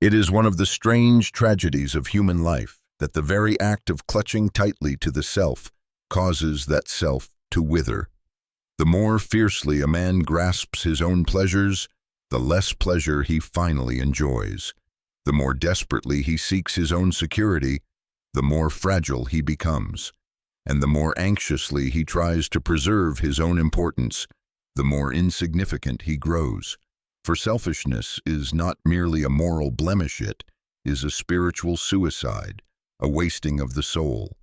It is one of the strange tragedies of human life that the very act of clutching tightly to the self causes that self to wither. The more fiercely a man grasps his own pleasures, the less pleasure he finally enjoys. The more desperately he seeks his own security, the more fragile he becomes. And the more anxiously he tries to preserve his own importance, the more insignificant he grows. For selfishness is not merely a moral blemish, it is a spiritual suicide, a wasting of the soul.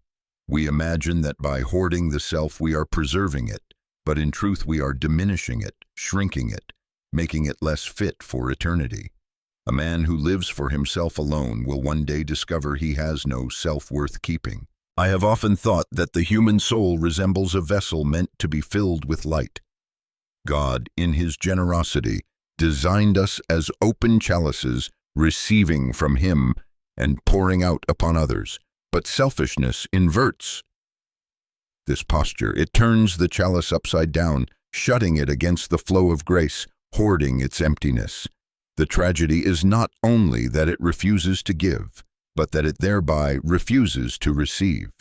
We imagine that by hoarding the self we are preserving it, but in truth we are diminishing it, shrinking it, making it less fit for eternity. A man who lives for himself alone will one day discover he has no self worth keeping. I have often thought that the human soul resembles a vessel meant to be filled with light. God, in his generosity, designed us as open chalices, receiving from him and pouring out upon others. But selfishness inverts this posture. It turns the chalice upside down, shutting it against the flow of grace, hoarding its emptiness. The tragedy is not only that it refuses to give, but that it thereby refuses to receive.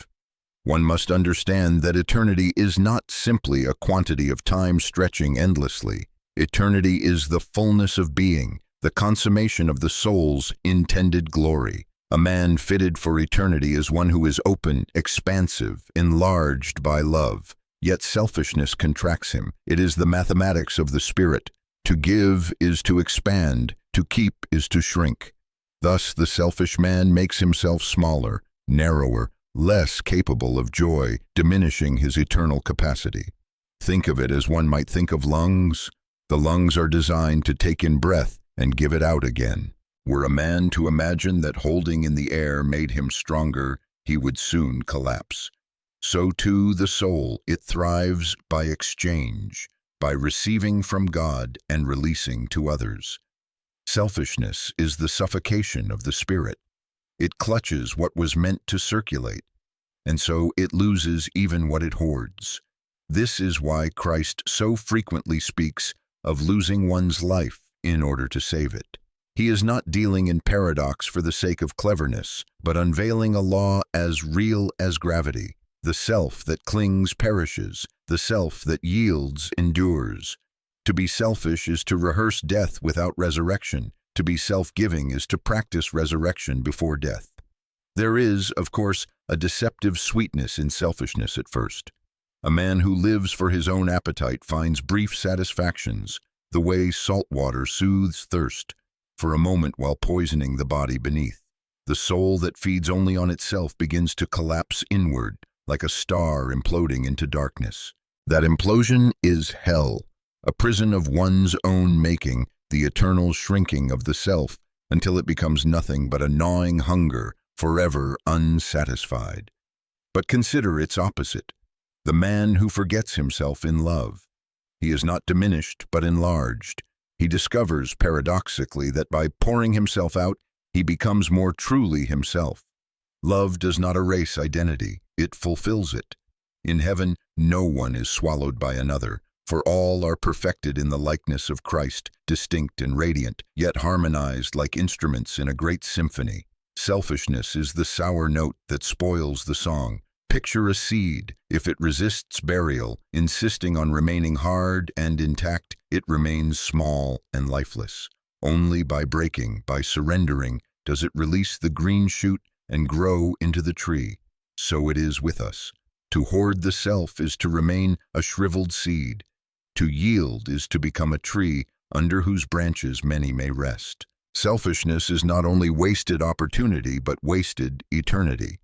One must understand that eternity is not simply a quantity of time stretching endlessly. Eternity is the fullness of being, the consummation of the soul's intended glory. A man fitted for eternity is one who is open, expansive, enlarged by love. Yet selfishness contracts him. It is the mathematics of the spirit. To give is to expand, to keep is to shrink. Thus the selfish man makes himself smaller, narrower, less capable of joy, diminishing his eternal capacity. Think of it as one might think of lungs. The lungs are designed to take in breath and give it out again. Were a man to imagine that holding in the air made him stronger, he would soon collapse. So too the soul, it thrives by exchange, by receiving from God and releasing to others. Selfishness is the suffocation of the spirit. It clutches what was meant to circulate, and so it loses even what it hoards. This is why Christ so frequently speaks of losing one's life in order to save it. He is not dealing in paradox for the sake of cleverness, but unveiling a law as real as gravity. The self that clings perishes, the self that yields endures. To be selfish is to rehearse death without resurrection. To be self-giving is to practice resurrection before death. There is, of course, a deceptive sweetness in selfishness at first. A man who lives for his own appetite finds brief satisfactions, the way salt water soothes thirst, for a moment while poisoning the body beneath. The soul that feeds only on itself begins to collapse inward, like a star imploding into darkness. That implosion is hell, a prison of one's own making, the eternal shrinking of the self, until it becomes nothing but a gnawing hunger, forever unsatisfied. But consider its opposite, the man who forgets himself in love. He is not diminished, but enlarged. He discovers, paradoxically, that by pouring himself out, he becomes more truly himself. Love does not erase identity, it fulfills it. In heaven, no one is swallowed by another, for all are perfected in the likeness of Christ, distinct and radiant, yet harmonized like instruments in a great symphony. Selfishness is the sour note that spoils the song. Picture a seed. If it resists burial, insisting on remaining hard and intact, it remains small and lifeless. Only by breaking, by surrendering, does it release the green shoot and grow into the tree. So it is with us. To hoard the self is to remain a shriveled seed. To yield is to become a tree under whose branches many may rest. Selfishness is not only wasted opportunity, but wasted eternity.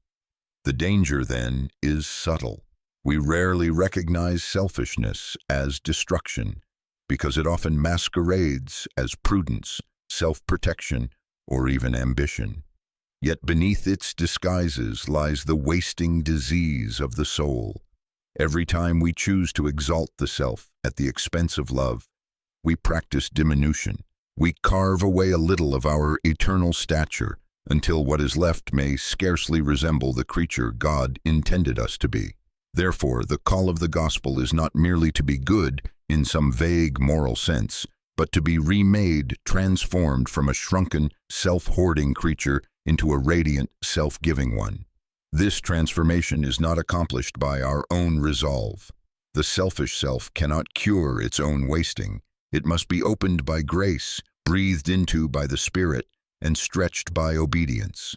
The danger, then, is subtle. We rarely recognize selfishness as destruction, because it often masquerades as prudence, self-protection, or even ambition. Yet beneath its disguises lies the wasting disease of the soul. Every time we choose to exalt the self at the expense of love, we practice diminution. We carve away a little of our eternal stature, until what is left may scarcely resemble the creature God intended us to be. Therefore, the call of the gospel is not merely to be good in some vague moral sense, but to be remade, transformed from a shrunken, self-hoarding creature into a radiant, self-giving one. This transformation is not accomplished by our own resolve. The selfish self cannot cure its own wasting. It must be opened by grace, breathed into by the Spirit, and stretched by obedience.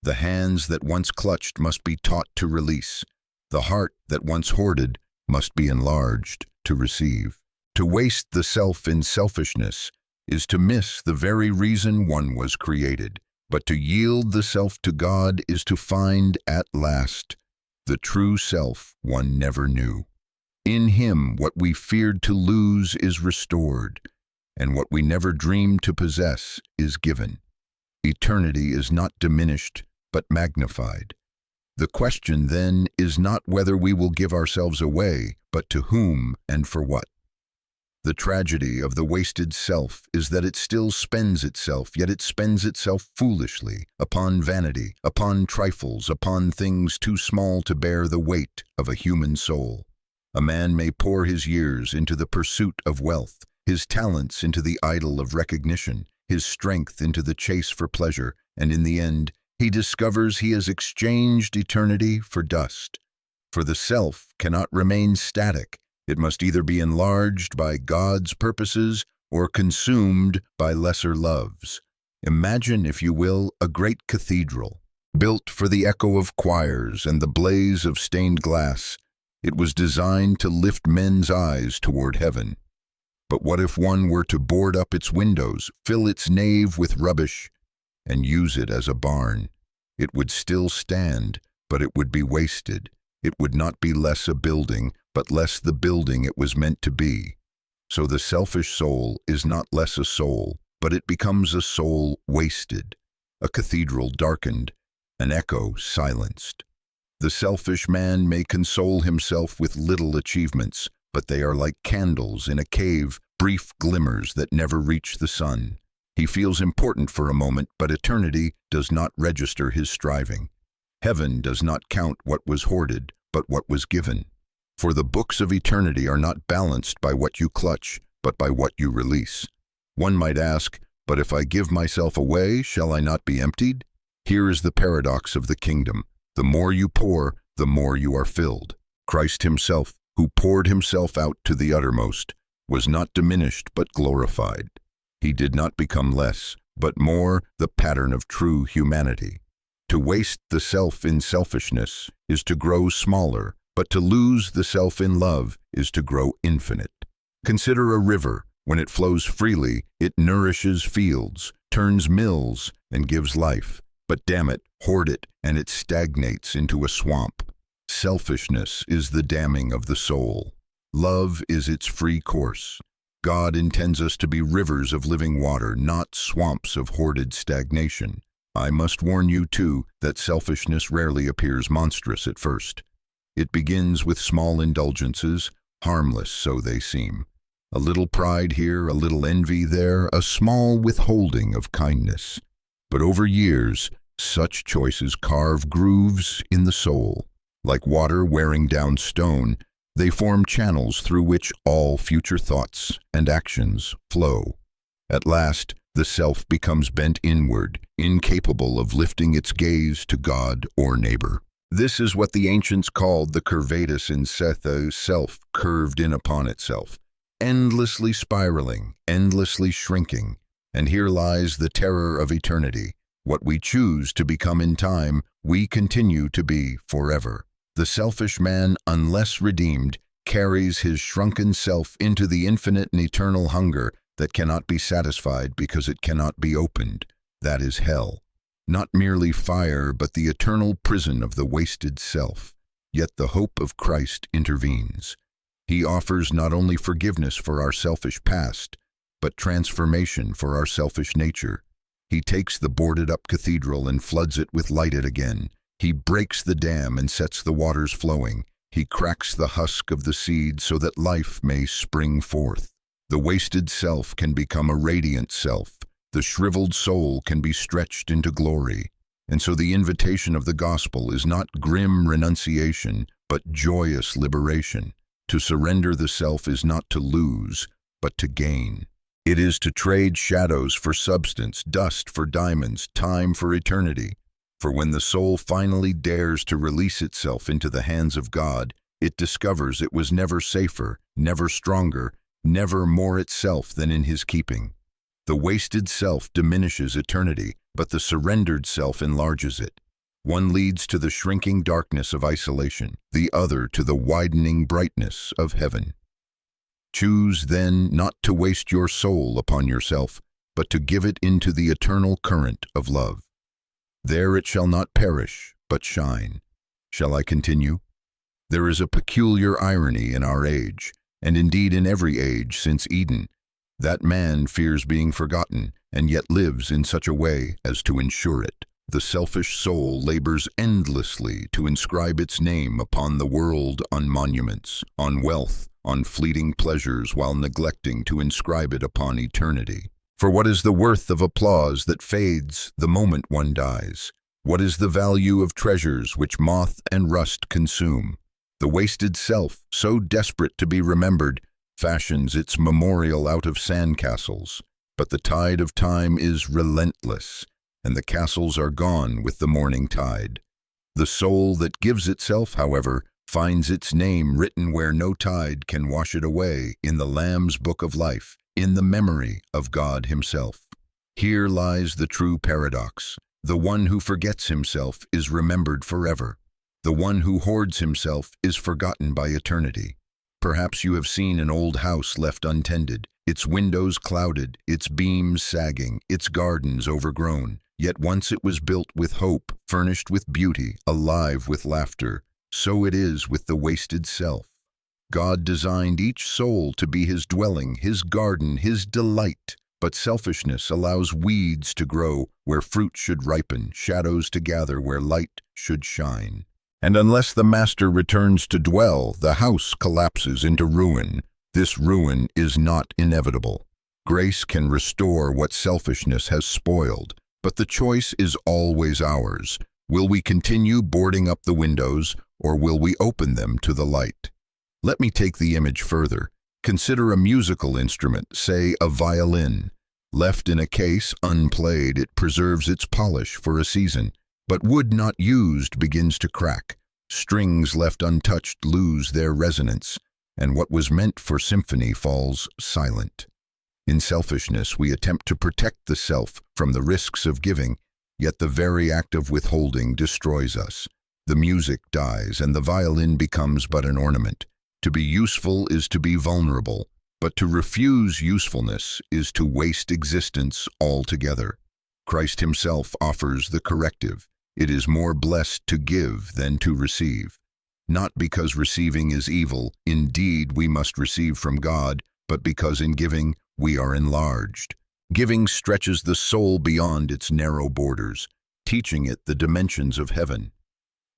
The hands that once clutched must be taught to release. The heart that once hoarded must be enlarged to receive. To waste the self in selfishness is to miss the very reason one was created, but to yield the self to God is to find at last the true self one never knew. In Him, what we feared to lose is restored, and what we never dreamed to possess is given. Eternity is not diminished, but magnified. The question then is not whether we will give ourselves away, but to whom and for what. The tragedy of the wasted self is that it still spends itself, yet it spends itself foolishly, upon vanity, upon trifles, upon things too small to bear the weight of a human soul. A man may pour his years into the pursuit of wealth, his talents into the idol of recognition, his strength into the chase for pleasure, and in the end, he discovers he has exchanged eternity for dust. For the self cannot remain static. It must either be enlarged by God's purposes or consumed by lesser loves. Imagine, if you will, a great cathedral, built for the echo of choirs and the blaze of stained glass. It was designed to lift men's eyes toward heaven. But what if one were to board up its windows, fill its nave with rubbish, and use it as a barn? It would still stand, but it would be wasted. It would not be less a building, but less the building it was meant to be. So the selfish soul is not less a soul, but it becomes a soul wasted, a cathedral darkened, an echo silenced. The selfish man may console himself with little achievements, but they are like candles in a cave, brief glimmers that never reach the sun. He feels important for a moment, but eternity does not register his striving. Heaven does not count what was hoarded, but what was given. For the books of eternity are not balanced by what you clutch, but by what you release. One might ask, but if I give myself away, shall I not be emptied? Here is the paradox of the kingdom. The more you pour, the more you are filled. Christ Himself, who poured Himself out to the uttermost, was not diminished but glorified. He did not become less, but more the pattern of true humanity. To waste the self in selfishness is to grow smaller, but to lose the self in love is to grow infinite. Consider a river. When it flows freely, it nourishes fields, turns mills, and gives life. But damn it, hoard it, and it stagnates into a swamp. Selfishness is the damming of the soul. Love is its free course. God intends us to be rivers of living water, not swamps of hoarded stagnation. I must warn you, too, that selfishness rarely appears monstrous at first. It begins with small indulgences, harmless so they seem. A little pride here, a little envy there, a small withholding of kindness. But over years, such choices carve grooves in the soul. Like water wearing down stone, they form channels through which all future thoughts and actions flow. At last, the self becomes bent inward, incapable of lifting its gaze to God or neighbor. This is what the ancients called the curvatus in setho, self curved in upon itself, endlessly spiraling, endlessly shrinking. And here lies the terror of eternity. What we choose to become in time, we continue to be forever. The selfish man, unless redeemed, carries his shrunken self into the infinite and eternal hunger that cannot be satisfied because it cannot be opened. That is hell. Not merely fire, but the eternal prison of the wasted self. Yet the hope of Christ intervenes. He offers not only forgiveness for our selfish past, but transformation for our selfish nature. He takes the boarded-up cathedral and floods it with light again. He breaks the dam and sets the waters flowing. He cracks the husk of the seed so that life may spring forth. The wasted self can become a radiant self. The shriveled soul can be stretched into glory. And so the invitation of the gospel is not grim renunciation, but joyous liberation. To surrender the self is not to lose, but to gain. It is to trade shadows for substance, dust for diamonds, time for eternity. For when the soul finally dares to release itself into the hands of God, it discovers it was never safer, never stronger, never more itself than in His keeping. The wasted self diminishes eternity, but the surrendered self enlarges it. One leads to the shrinking darkness of isolation, the other to the widening brightness of heaven. Choose then not to waste your soul upon yourself, but to give it into the eternal current of love. There it shall not perish, but shine. Shall I continue? There is a peculiar irony in our age, and indeed in every age since Eden, that man fears being forgotten, and yet lives in such a way as to ensure it. The selfish soul labors endlessly to inscribe its name upon the world, on monuments, on wealth, on fleeting pleasures, while neglecting to inscribe it upon eternity. For what is the worth of applause that fades the moment one dies? What is the value of treasures which moth and rust consume? The wasted self, so desperate to be remembered, fashions its memorial out of sandcastles. But the tide of time is relentless, and the castles are gone with the morning tide. The soul that gives itself, however, finds its name written where no tide can wash it away, in the Lamb's book of life, in the memory of God Himself. Here lies the true paradox. The one who forgets himself is remembered forever. The one who hoards himself is forgotten by eternity. Perhaps you have seen an old house left untended, its windows clouded, its beams sagging, its gardens overgrown. Yet once it was built with hope, furnished with beauty, alive with laughter. So it is with the wasted self. God designed each soul to be His dwelling, His garden, His delight. But selfishness allows weeds to grow where fruit should ripen, shadows to gather where light should shine. And unless the Master returns to dwell, the house collapses into ruin. This ruin is not inevitable. Grace can restore what selfishness has spoiled, but the choice is always ours. Will we continue boarding up the windows, or will we open them to the light? Let me take the image further. Consider a musical instrument, say a violin. Left in a case, unplayed, it preserves its polish for a season. But wood not used begins to crack. Strings left untouched lose their resonance, and what was meant for symphony falls silent. In selfishness, we attempt to protect the self from the risks of giving, yet the very act of withholding destroys us. The music dies, and the violin becomes but an ornament. To be useful is to be vulnerable, but to refuse usefulness is to waste existence altogether. Christ Himself offers the corrective. It is more blessed to give than to receive. Not because receiving is evil, indeed we must receive from God, but because in giving we are enlarged. Giving stretches the soul beyond its narrow borders, teaching it the dimensions of heaven.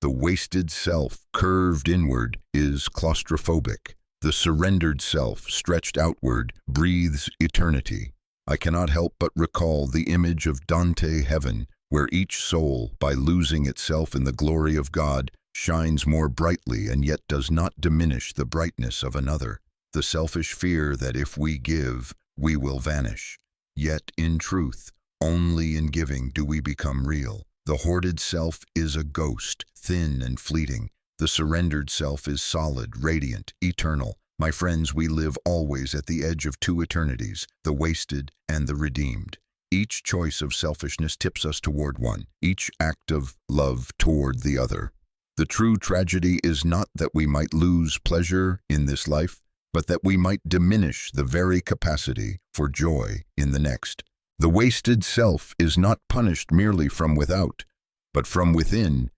The wasted self, curved inward, is claustrophobic. The surrendered self, stretched outward, breathes eternity. I cannot help but recall the image of Dante heaven, where each soul, by losing itself in the glory of God, shines more brightly and yet does not diminish the brightness of another. The selfish fear that if we give, we will vanish. Yet, in truth, only in giving do we become real. The hoarded self is a ghost, thin and fleeting. The surrendered self is solid, radiant, eternal. My friends, we live always at the edge of two eternities, the wasted and the redeemed. Each choice of selfishness tips us toward one, each act of love toward the other. The true tragedy is not that we might lose pleasure in this life, but that we might diminish the very capacity for joy in the next. The wasted self is not punished merely from without, but from within.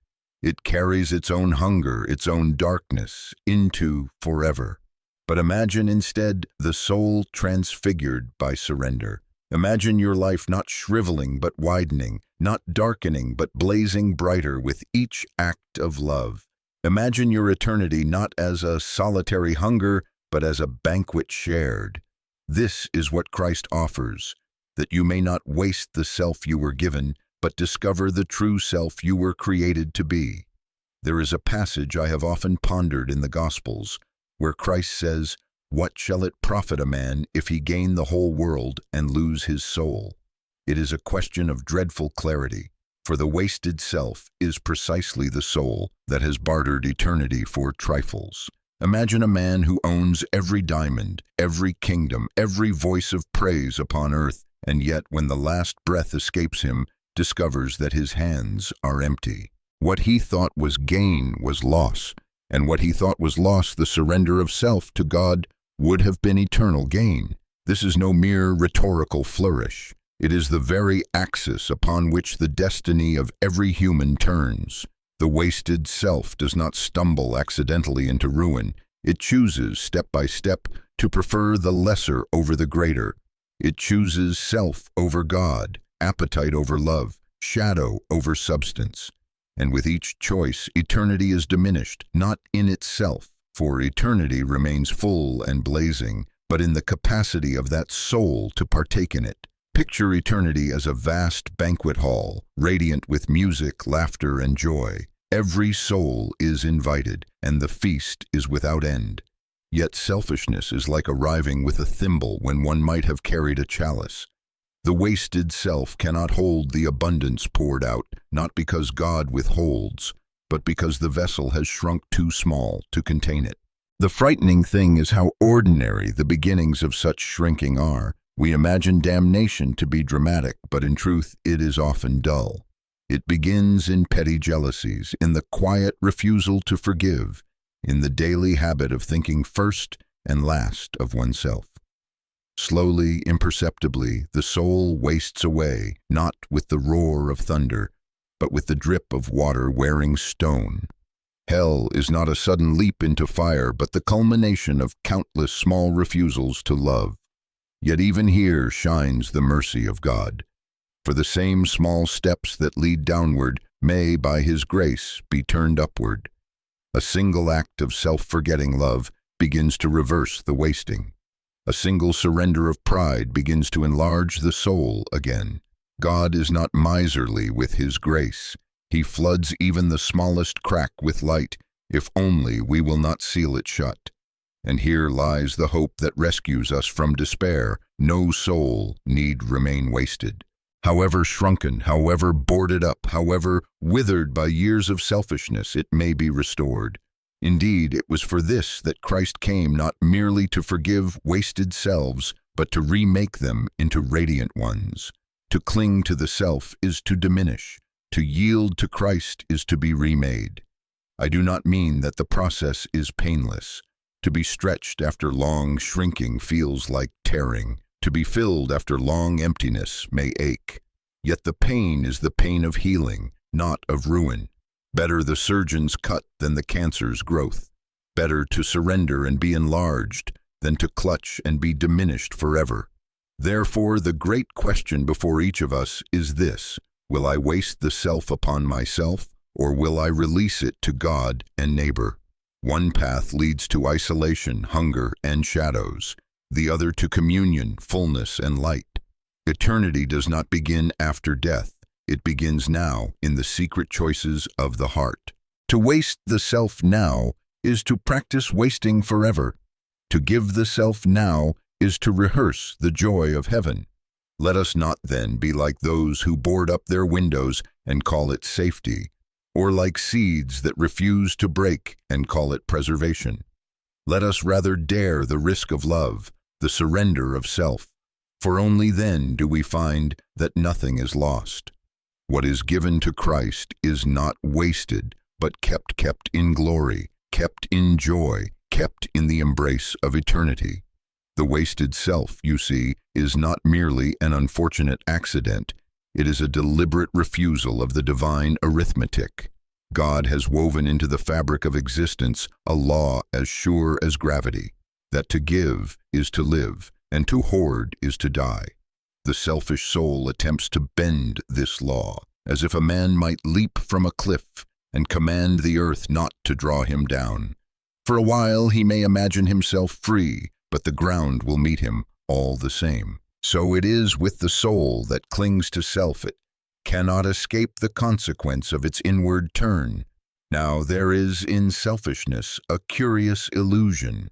It carries its own hunger, its own darkness, into forever. But imagine instead the soul transfigured by surrender. Imagine your life not shriveling but widening, not darkening but blazing brighter with each act of love. Imagine your eternity not as a solitary hunger, but as a banquet shared. This is what Christ offers, that you may not waste the self you were given, but discover the true self you were created to be. There is a passage I have often pondered in the Gospels, where Christ says, What shall it profit a man if he gain the whole world and lose his soul? It is a question of dreadful clarity, for the wasted self is precisely the soul that has bartered eternity for trifles. Imagine a man who owns every diamond, every kingdom, every voice of praise upon earth, and yet when the last breath escapes him, discovers that his hands are empty. What he thought was gain was loss, and what he thought was loss, the surrender of self to God, would have been eternal gain. This is no mere rhetorical flourish. It is the very axis upon which the destiny of every human turns. The wasted self does not stumble accidentally into ruin. It chooses, step by step, to prefer the lesser over the greater. It chooses self over God, appetite over love, shadow over substance. And with each choice, eternity is diminished, not in itself, for eternity remains full and blazing, but in the capacity of that soul to partake in it. Picture eternity as a vast banquet hall, radiant with music, laughter, and joy. Every soul is invited, and the feast is without end. Yet selfishness is like arriving with a thimble when one might have carried a chalice. The wasted self cannot hold the abundance poured out, not because God withholds, but because the vessel has shrunk too small to contain it. The frightening thing is how ordinary the beginnings of such shrinking are. We imagine damnation to be dramatic, but in truth it is often dull. It begins in petty jealousies, in the quiet refusal to forgive, in the daily habit of thinking first and last of oneself. Slowly, imperceptibly, the soul wastes away, not with the roar of thunder, but with the drip of water wearing stone. Hell is not a sudden leap into fire, but the culmination of countless small refusals to love. Yet even here shines the mercy of God. For the same small steps that lead downward may, by His grace, be turned upward. A single act of self-forgetting love begins to reverse the wasting. A single surrender of pride begins to enlarge the soul again. God is not miserly with His grace. He floods even the smallest crack with light, if only we will not seal it shut. And here lies the hope that rescues us from despair. No soul need remain wasted. However shrunken, however boarded up, however withered by years of selfishness, it may be restored. Indeed, it was for this that Christ came, not merely to forgive wasted selves, but to remake them into radiant ones. To cling to the self is to diminish. To yield to Christ is to be remade. I do not mean that the process is painless. To be stretched after long shrinking feels like tearing. To be filled after long emptiness may ache. Yet the pain is the pain of healing, not of ruin. Better the surgeon's cut than the cancer's growth. Better to surrender and be enlarged than to clutch and be diminished forever. Therefore, the great question before each of us is this: will I waste the self upon myself, or will I release it to God and neighbor? One path leads to isolation, hunger, and shadows. The other to communion, fullness, and light. Eternity does not begin after death. It begins now in the secret choices of the heart. To waste the self now is to practice wasting forever. To give the self now is to rehearse the joy of heaven. Let us not then be like those who board up their windows and call it safety, or like seeds that refuse to break and call it preservation. Let us rather dare the risk of love, the surrender of self, for only then do we find that nothing is lost. What is given to Christ is not wasted, but kept in glory, kept in joy, kept in the embrace of eternity. The wasted self, you see, is not merely an unfortunate accident. It is a deliberate refusal of the divine arithmetic. God has woven into the fabric of existence a law as sure as gravity, that to give is to live, and to hoard is to die. The selfish soul attempts to bend this law, as if a man might leap from a cliff and command the earth not to draw him down. For a while he may imagine himself free, but the ground will meet him all the same. So it is with the soul that clings to self. It cannot escape the consequence of its inward turn. Now there is in selfishness a curious illusion.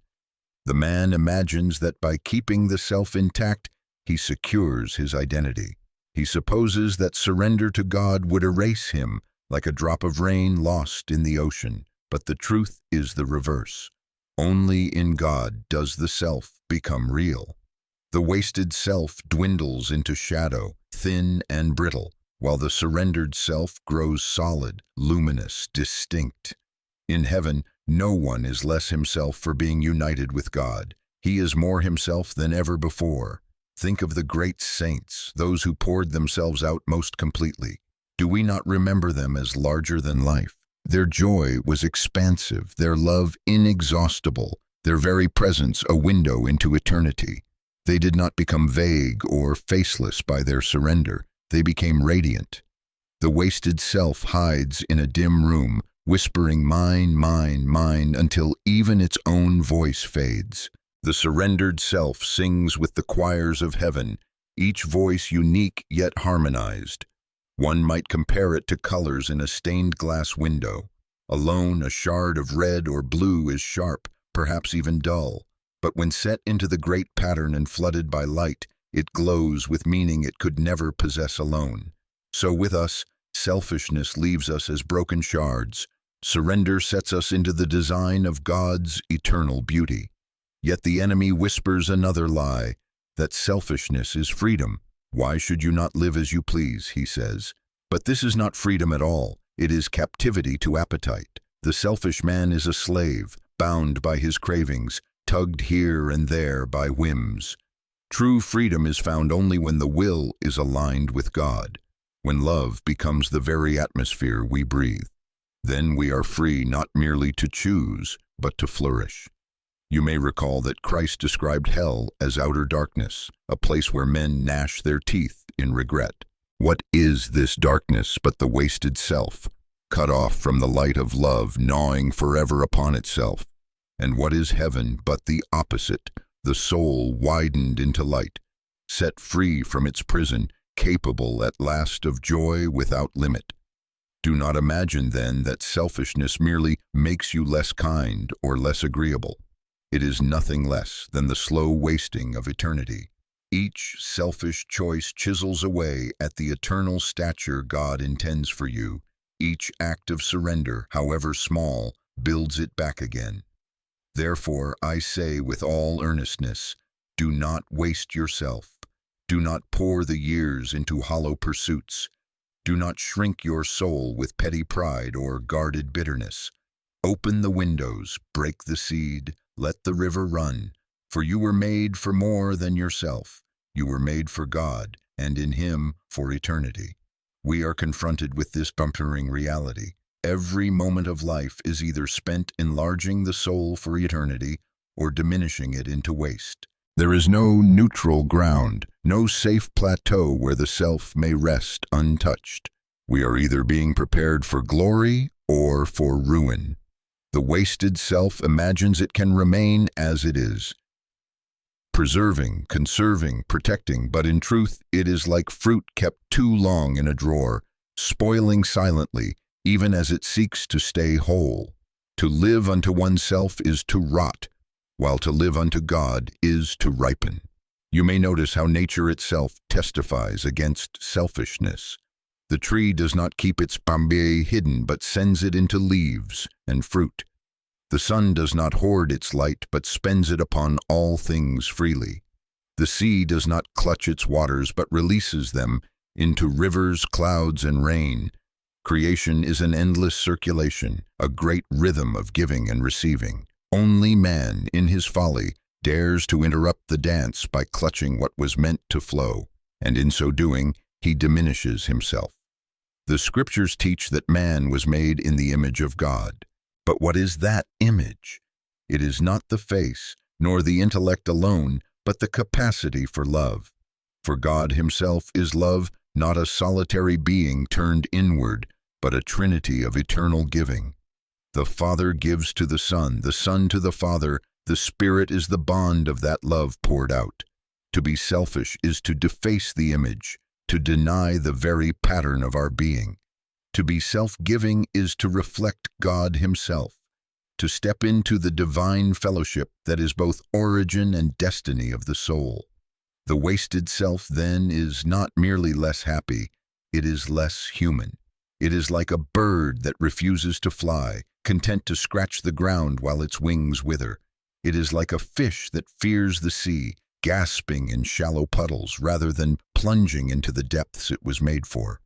The man imagines that by keeping the self intact, he secures his identity. He supposes that surrender to God would erase him like a drop of rain lost in the ocean. But the truth is the reverse. Only in God does the self become real. The wasted self dwindles into shadow, thin and brittle, while the surrendered self grows solid, luminous, distinct. In heaven, no one is less himself for being united with God. He is more himself than ever before. Think of the great saints, those who poured themselves out most completely. Do we not remember them as larger than life? Their joy was expansive, their love inexhaustible, their very presence a window into eternity. They did not become vague or faceless by their surrender. They became radiant. The wasted self hides in a dim room, whispering mine, mine, mine, until even its own voice fades. The surrendered self sings with the choirs of heaven, each voice unique yet harmonized. One might compare it to colors in a stained glass window. Alone, a shard of red or blue is sharp, perhaps even dull. But when set into the great pattern and flooded by light, it glows with meaning it could never possess alone. So with us, selfishness leaves us as broken shards. Surrender sets us into the design of God's eternal beauty. Yet the enemy whispers another lie, that selfishness is freedom. Why should you not live as you please, he says. But this is not freedom at all. It is captivity to appetite. The selfish man is a slave, bound by his cravings, tugged here and there by whims. True freedom is found only when the will is aligned with God, when love becomes the very atmosphere we breathe. Then we are free not merely to choose, but to flourish. You may recall that Christ described hell as outer darkness, a place where men gnash their teeth in regret. What is this darkness but the wasted self, cut off from the light of love, gnawing forever upon itself? And what is heaven but the opposite, the soul widened into light, set free from its prison, capable at last of joy without limit? Do not imagine then that selfishness merely makes you less kind or less agreeable. It is nothing less than the slow wasting of eternity. Each selfish choice chisels away at the eternal stature God intends for you. Each act of surrender, however small, builds it back again. Therefore, I say with all earnestness, do not waste yourself. Do not pour the years into hollow pursuits. Do not shrink your soul with petty pride or guarded bitterness. Open the windows, break the seed, let the river run, for you were made for more than yourself. You were made for God, and in Him for eternity. We are confronted with this bumpering reality. Every moment of life is either spent enlarging the soul for eternity or diminishing it into waste. There is no neutral ground, no safe plateau where the self may rest untouched. We are either being prepared for glory or for ruin. The wasted self imagines it can remain as it is, preserving, conserving, protecting, but in truth it is like fruit kept too long in a drawer, spoiling silently, even as it seeks to stay whole. To live unto oneself is to rot, while to live unto God is to ripen. You may notice how nature itself testifies against selfishness. The tree does not keep its bambe hidden, but sends it into leaves and fruit. The sun does not hoard its light, but spends it upon all things freely. The sea does not clutch its waters, but releases them into rivers, clouds, and rain. Creation is an endless circulation, a great rhythm of giving and receiving. Only man, in his folly, dares to interrupt the dance by clutching what was meant to flow, and in so doing, he diminishes himself. The scriptures teach that man was made in the image of God. But what is that image? It is not the face, nor the intellect alone, but the capacity for love. For God himself is love, not a solitary being turned inward, but a trinity of eternal giving. The Father gives to the Son to the Father, the Spirit is the bond of that love poured out. To be selfish is to deface the image, to deny the very pattern of our being. To be self-giving is to reflect God himself. to step into the divine fellowship that is both origin and destiny of the soul. The wasted self, then, is not merely less happy, it is less human. It is like a bird that refuses to fly, content to scratch the ground while its wings wither. It is like a fish that fears the sea, gasping in shallow puddles rather than plunging into the depths it was made for.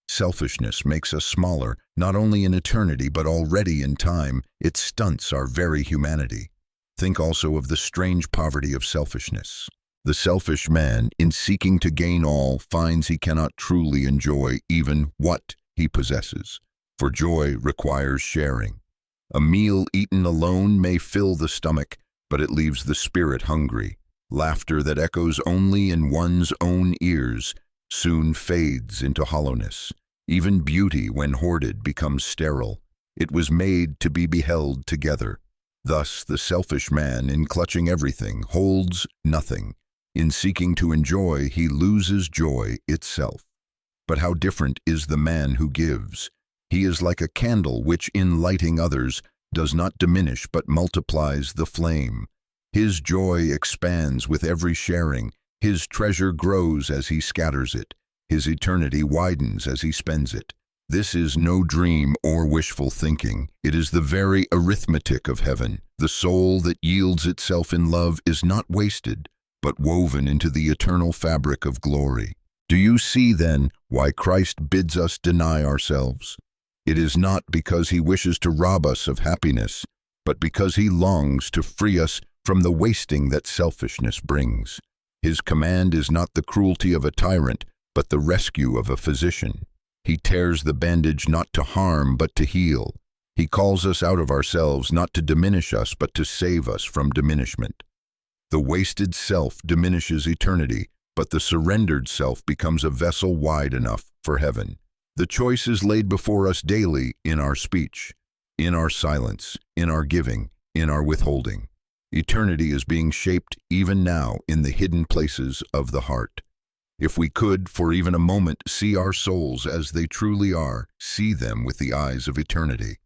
Selfishness makes us smaller, not only in eternity but already in time. It stunts our very humanity. Think also of the strange poverty of selfishness. The selfish man, in seeking to gain all, finds he cannot truly enjoy even what he possesses, for joy requires sharing. A meal eaten alone may fill the stomach, but it leaves the spirit hungry. Laughter that echoes only in one's own ears soon fades into hollowness. Even beauty, when hoarded, becomes sterile. It was made to be beheld together. Thus, the selfish man, in clutching everything, holds nothing. In seeking to enjoy, he loses joy itself. But how different is the man who gives? He is like a candle which, in lighting others, does not diminish but multiplies the flame. His joy expands with every sharing. His treasure grows as he scatters it. His eternity widens as he spends it. This is no dream or wishful thinking. It is the very arithmetic of heaven. The soul that yields itself in love is not wasted, but woven into the eternal fabric of glory. Do you see, then, why Christ bids us deny ourselves? It is not because he wishes to rob us of happiness, but because he longs to free us from the wasting that selfishness brings. His command is not the cruelty of a tyrant, but the rescue of a physician. He tears the bandage not to harm, but to heal. He calls us out of ourselves not to diminish us, but to save us from diminishment. The wasted self diminishes eternity, but the surrendered self becomes a vessel wide enough for heaven. The choice is laid before us daily in our speech, in our silence, in our giving, in our withholding. Eternity is being shaped even now in the hidden places of the heart. If we could, for even a moment, see our souls as they truly are, see them with the eyes of eternity,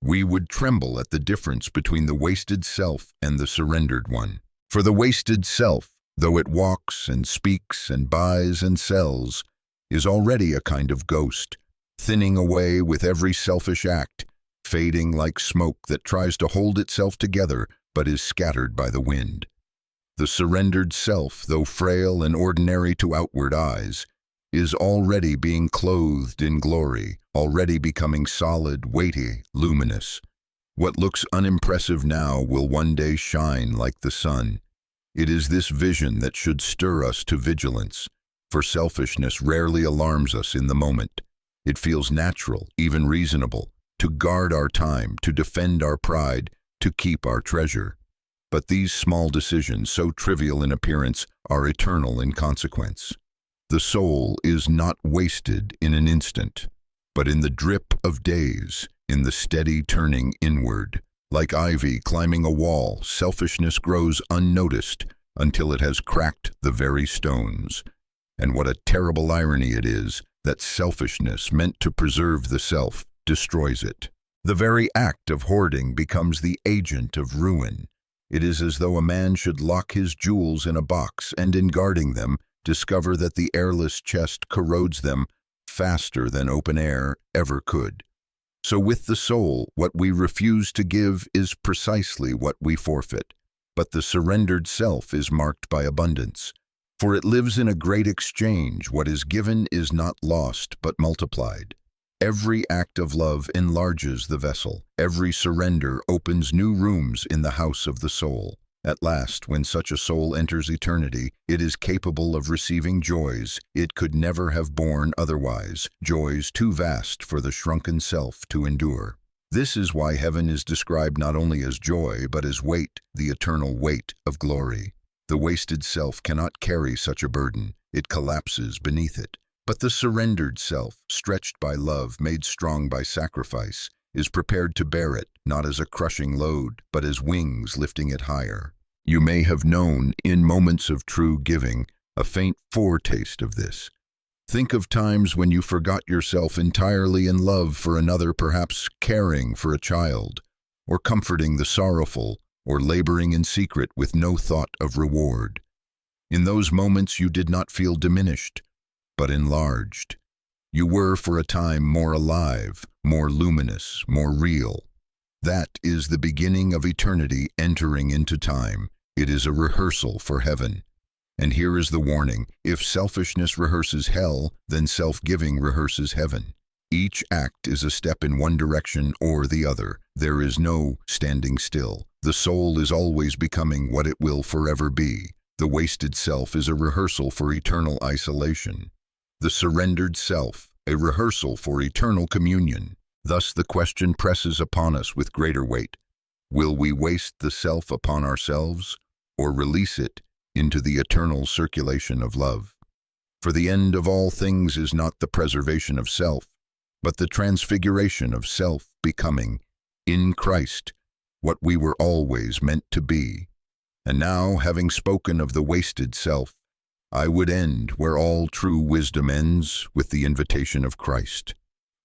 we would tremble at the difference between the wasted self and the surrendered one. For the wasted self, though it walks and speaks and buys and sells, is already a kind of ghost, thinning away with every selfish act, fading like smoke that tries to hold itself together but is scattered by the wind. The surrendered self, though frail and ordinary to outward eyes, is already being clothed in glory, already becoming solid, weighty, luminous. What looks unimpressive now will one day shine like the sun. It is this vision that should stir us to vigilance, for selfishness rarely alarms us in the moment. It feels natural, even reasonable, to guard our time, to defend our pride, to keep our treasure. But these small decisions, so trivial in appearance, are eternal in consequence. The soul is not wasted in an instant, but in the drip of days, in the steady turning inward. Like ivy climbing a wall, selfishness grows unnoticed until it has cracked the very stones. And what a terrible irony it is that selfishness, meant to preserve the self, destroys it. The very act of hoarding becomes the agent of ruin. It is as though a man should lock his jewels in a box and, in guarding them, discover that the airless chest corrodes them faster than open air ever could. So with the soul, what we refuse to give is precisely what we forfeit. But the surrendered self is marked by abundance, for it lives in a great exchange. What is given is not lost, but multiplied. Every act of love enlarges the vessel. Every surrender opens new rooms in the house of the soul. At last, when such a soul enters eternity, it is capable of receiving joys it could never have borne otherwise, joys too vast for the shrunken self to endure. This is why heaven is described not only as joy, but as weight, the eternal weight of glory. The wasted self cannot carry such a burden. It collapses beneath it. But the surrendered self, stretched by love, made strong by sacrifice, is prepared to bear it, not as a crushing load, but as wings lifting it higher. You may have known, in moments of true giving, a faint foretaste of this. Think of times when you forgot yourself entirely in love for another, perhaps caring for a child, or comforting the sorrowful, or laboring in secret with no thought of reward. In those moments you did not feel diminished, but enlarged. You were for a time more alive, more luminous, more real. That is the beginning of eternity entering into time. It is a rehearsal for heaven. And here is the warning: if selfishness rehearses hell, then self-giving rehearses heaven. Each act is a step in one direction or the other. There is no standing still. The soul is always becoming what it will forever be. The wasted self is a rehearsal for eternal isolation. The surrendered self, a rehearsal for eternal communion. Thus the question presses upon us with greater weight: will we waste the self upon ourselves, or release it into the eternal circulation of love? For the end of all things is not the preservation of self, but the transfiguration of self becoming, in Christ, what we were always meant to be. And now, having spoken of the wasted self, I would end where all true wisdom ends, with the invitation of Christ.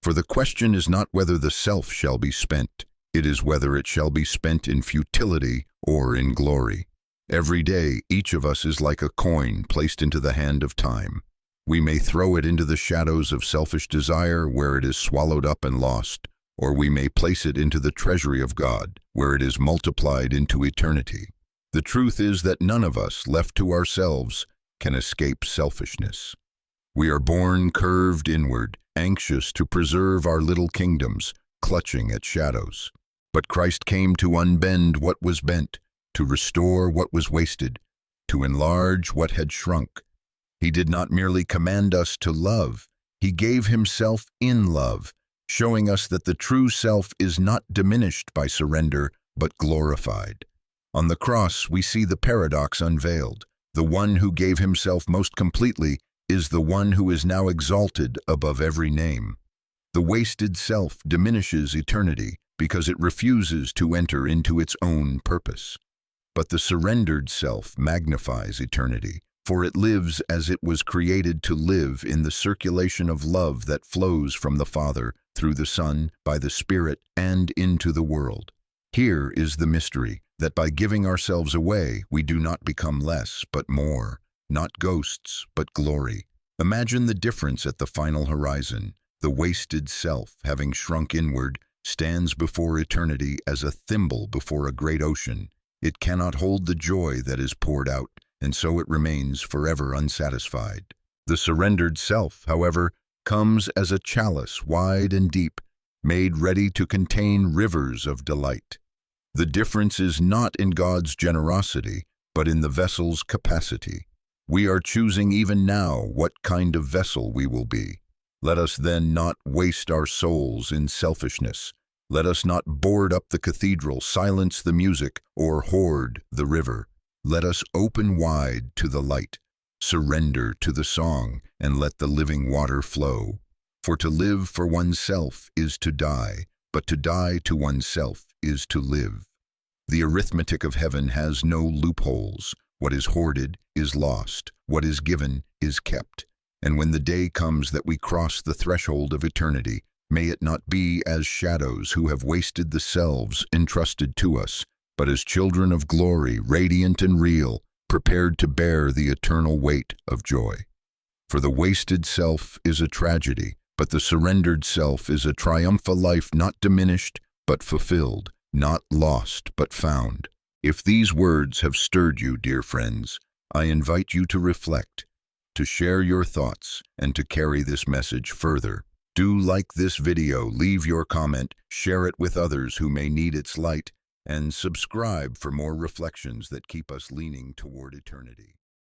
For the question is not whether the self shall be spent, it is whether it shall be spent in futility or in glory. Every day, each of us is like a coin placed into the hand of time. We may throw it into the shadows of selfish desire, where it is swallowed up and lost, or we may place it into the treasury of God, where it is multiplied into eternity. The truth is that none of us, left to ourselves, can escape selfishness. We are born curved inward, anxious to preserve our little kingdoms, clutching at shadows. But Christ came to unbend what was bent, to restore what was wasted, to enlarge what had shrunk. He did not merely command us to love, he gave himself in love, showing us that the true self is not diminished by surrender, but glorified. On the cross, we see the paradox unveiled. The one who gave himself most completely is the one who is now exalted above every name. The wasted self diminishes eternity because it refuses to enter into its own purpose. But the surrendered self magnifies eternity, for it lives as it was created to live, in the circulation of love that flows from the Father, through the Son, by the Spirit, and into the world. Here is the mystery, that by giving ourselves away, we do not become less, but more, not ghosts, but glory. Imagine the difference at the final horizon. The wasted self, having shrunk inward, stands before eternity as a thimble before a great ocean. It cannot hold the joy that is poured out, and so it remains forever unsatisfied. The surrendered self, however, comes as a chalice wide and deep, made ready to contain rivers of delight. The difference is not in God's generosity, but in the vessel's capacity. We are choosing even now what kind of vessel we will be. Let us then not waste our souls in selfishness. Let us not board up the cathedral, silence the music, or hoard the river. Let us open wide to the light, surrender to the song, and let the living water flow. For to live for oneself is to die, but to die to oneself is to live. The arithmetic of heaven has no loopholes. What is hoarded is lost. What is given is kept. And when the day comes that we cross the threshold of eternity, may it not be as shadows who have wasted the selves entrusted to us, but as children of glory, radiant and real, prepared to bear the eternal weight of joy. For the wasted self is a tragedy, but the surrendered self is a triumphal life, not diminished, but fulfilled, not lost, but found. If these words have stirred you, dear friends, I invite you to reflect, to share your thoughts, and to carry this message further. Do like this video, leave your comment, share it with others who may need its light, and subscribe for more reflections that keep us leaning toward eternity.